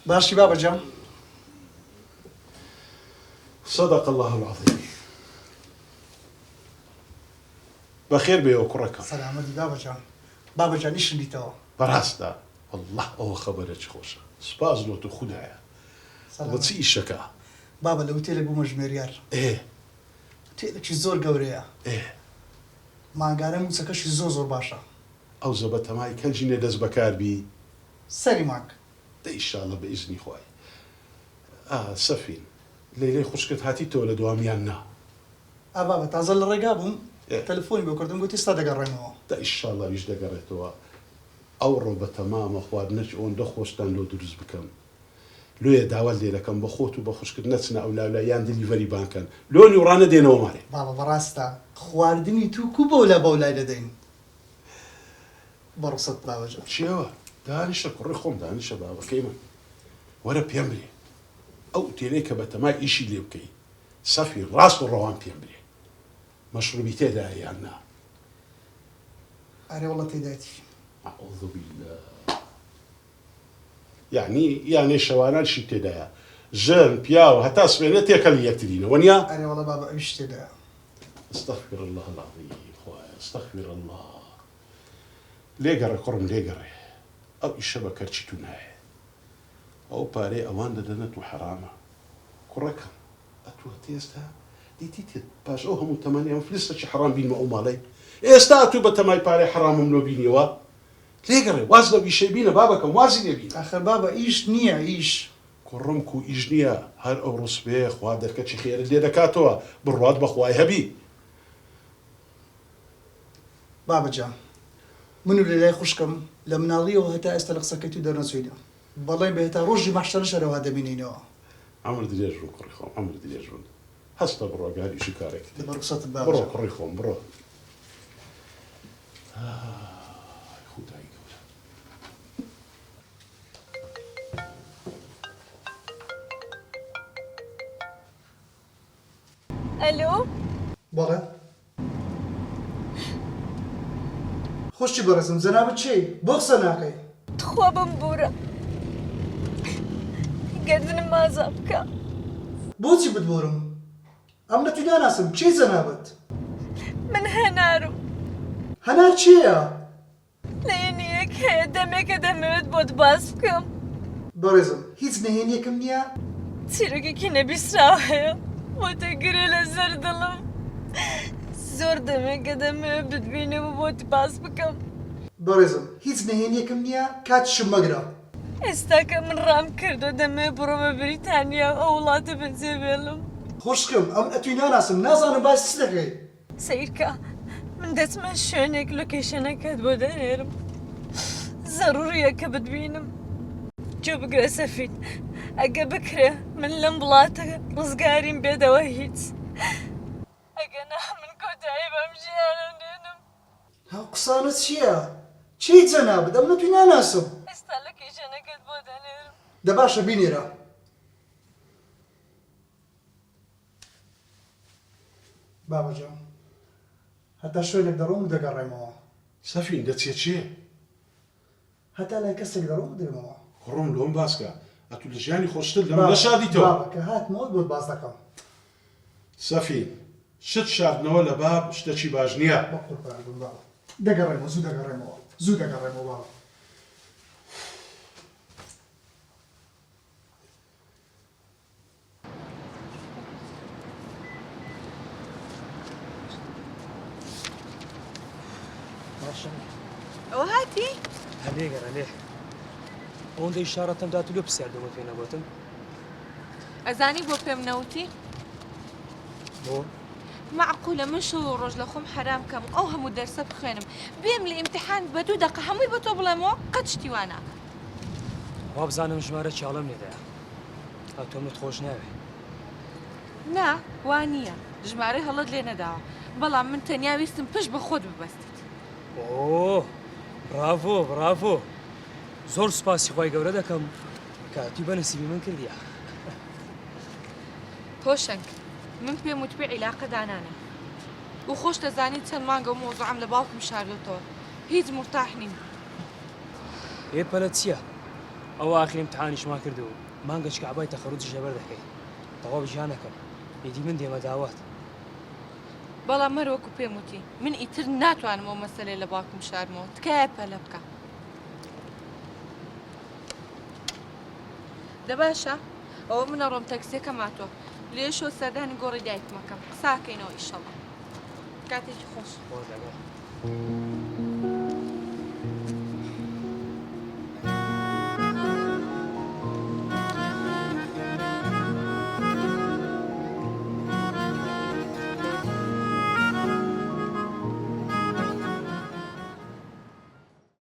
باشی بابەجان. صدق الله العظيم. بخير بيو كركم. سلامتی بابەجان. بابەجان ئیشم دیتەوە. براستا والله ئەوە خەبەرێک خۆشە. سپاس لۆ تو خودایە. بە چی ئیشەکە؟ بابە لە وتێلێک بوومە ژمێریار. وتێلێکی زۆر گەورەیە. مانگانە موچەکەشی زۆر باشە. ئەو زەبە تەمای کەنجینێ دەست بەکاربی؟ سەری مانگ. دە ئیشاڵە بە ئیزنی خوای. سەفین لەیلەی خوشکت هاتیتەوە لە دوامیان نا. بابە تازە لە ڕێگا بووم تەلەفۆنی بۆ کردم گوتی ئێستا دەگەڕێمەوە. دە ئیشاڵە ویش دەگەڕێتەوە. ئەوڕۆ بە تەمامە خواردنەی ئەوەندە خۆشتان لۆ دروست بکەم. لۆیە داوات لێ دەکەم بە خۆت و بە خوشکت نەچنە ئەو لاولایان دلیڤەری بانکەن. لۆنی و ڕانە دێنەوە ماڵێ. بابە بەڕاستە خواردنی تو کو بۆ لە بەولای دەدەین. بە ڕوخسەت بابەجان. چیەوە؟ دانیشە کوڕی خۆم دانیشە بابەکەی من. وەرە پێم برێ. ئەو تێلەی کە بە تەمای ئیشی لێ بکەی. سەفی ڕاست و ڕەوان پێم برێ. مەشروبی تێدایە یان نا؟ ئەرێ وەڵڵە تێدایەتی. أعوذ بالله. يعني شوانانشی تێدایە. ژن پیاو هەتا سوێنە تێکەڵی یەکترینە وەنیا؟ ئەرێ وەڵڵە بابە ئەویش تێدایە. استغفر الله العظيم خويا استغفر الله. لێگەڕێ کوڕم لێگەڕێ. ئەو ئیشە بە کەرچی تو نایە. ئەو پارەی ئەوان دەدەنێت و حرامە. کوڕەکەم ئەتوە تێستا دیتی تێت پاش ئەو هەموو تەمانی ئەم فلستەکی حرام بینمە ئەو ماڵەی. ئێستا ئەتوو بە تەمای پارەی حرامم لۆ بینیەوە. لێگەڕێ واز لە ویشەی بینە بابەکەم وازی لێ بینە. ئەخر بابە ئیش نییە ئیش. کوڕم و ئیش نییە هەر ئەو ڕوسبێ خوا دەرکەچی خێرت لێ دەکاتەوە بڕوات بەخوای هەبی. بابەجان من و لەلای خوشکم لە مناڵیەوە هەتا ئێستا لە قسەکەی تو دەرنەچووینە. بەڵێن بەهێتا ڕۆژی مەحشەر شەرەوە دەبینینەوە. عمر درێژ ڕوو کوڕی خۆم عمر درێژ ڕوون. هەستە بڕۆ گاریشی کارێک. بە ڕوخسەتت بڕۆ بابەجان. کوڕی خۆم بڕۆ. خودایی گەورە. ئەلۆ؟ بەڵێ. خۆشی بەڕێزم جەنابەت چی؟ بۆ قسە ناکەی؟ تخوا بمبورە. گەردنم مازە بکە. بۆچی بتبۆرم؟ ئەم لە توی ناناسم چی جەنابەت؟ من هەنارم. هەنار چییە؟ نهێنیەک هەیە دەمێکە دەمەوێت بۆت باس بکەم. بەڕێزم هیچ نهێنیەکم نییە؟ چیرۆکێکی نەبیستراو هەیە بۆتە گرێ لە سەر دڵم. زۆر دەمێکە دەمەوێت بتبینەوە بۆت باس بکەم. بەڕێزم هیچ نهێنیەکم نییە کاتشم مەگرە. ئێستا کە من ڕام کردو دەمەوێت بڕۆمە بریتانیا ئەو وڵاتە بەجێبێڵم. خوشکم ئەم ئەتوی ناناسم نازانم باسی چ دەکەی. سیرکە من دەچمە شوێنێک لۆکیشنەکەت بۆ دەنێرم. زەڕوریە کە بتبینم. جۆ بگرە سەفید ئەگە بکرێ من لەم وڵاتە ڕزگاریم بێدەوە هیچ. ئەگە نا من کۆتایی بەم ژیانە دێنم. هەو قسانە چییە؟ چی جەنابەت ئەم نەتوی ناناسم. ئێستا لۆکیشنەکەت بۆ دەنێرم. دە باشە بینێرە. بابەجان هەتا شوێنێک دەڕۆم و دەگەڕێمەوە. سەفین دەچێت چییە؟ هەتا لای کەسێک دەڕۆم و دێمەوە. کوڕم لۆم باسکە ئەتوو لە ژیانی خۆشتر لەمە نەشادیتەوە. بابە کە هاتمەوە بۆت باس دەکەم. سەفین شت شاردنەوە لە باب شتێکی باش نییە. بە قوربان بم بابە. دەگەڕێمەوە زوو دەگەڕێمەوە زوو دەگەڕێمەوە بابە. ئەوە هاتی؟ هەلێگەرە لێ ئەوەندە ئیشارەتەم دات و لێ پرسیاردەوە پێ نەگوتم. ئەزانی بۆ پێم نەوتی؟ بۆ؟ معقولە من شەو ڕۆژ لە خۆم حرام کەم ئەو هەموو دەرسە بخوێنم بێم لە ئیمتحان بە 2 دقە هەمووی بە تۆ بڵێمەوە قەت شتی وا ناکەم. وا بزانم ژمارە چاڵەم لێدایە تا تۆم لێت خۆش ناوێ. نا وا نییە ژمارەی هەڵت لێ نەداوە بەڵام من تەنیا ویستم پشت بە خۆت ببەستیت. ئۆ براڤۆ براڤۆ زۆر سوپاسی خوای گەورە دەکەم کاتی بە نسیبی من کردیە. تۆشنگ من پێم وتپێ عیلاقە دانانە و خۆش دەزانیت چەند مانگە و مۆزوعم لە باوکم شاردۆتەوە هیچ مرتاح نیم. ئێ پەلە چییە؟ ئەو ئاخری امتحانیشمان کردو مانگەشکە عبای تەخەڕوجیش لەبەر دەکەی تەواو ژیانەکەم ئیدی من دێمە داوات بەڵام مەرۆکو پێم وتی من ئیتر ناتوانم ئەو مەسەلەی لە باوکم شارمەوە تکایە پەلە بکە دەباشە ئەوە منە ڕۆم تەکسیەکە ماتۆ لێشۆ سەردانی گۆڕی دایکمەکەم قساکەینەوە ئیشەڵڵا کاتێکی خۆش بۆ دەگە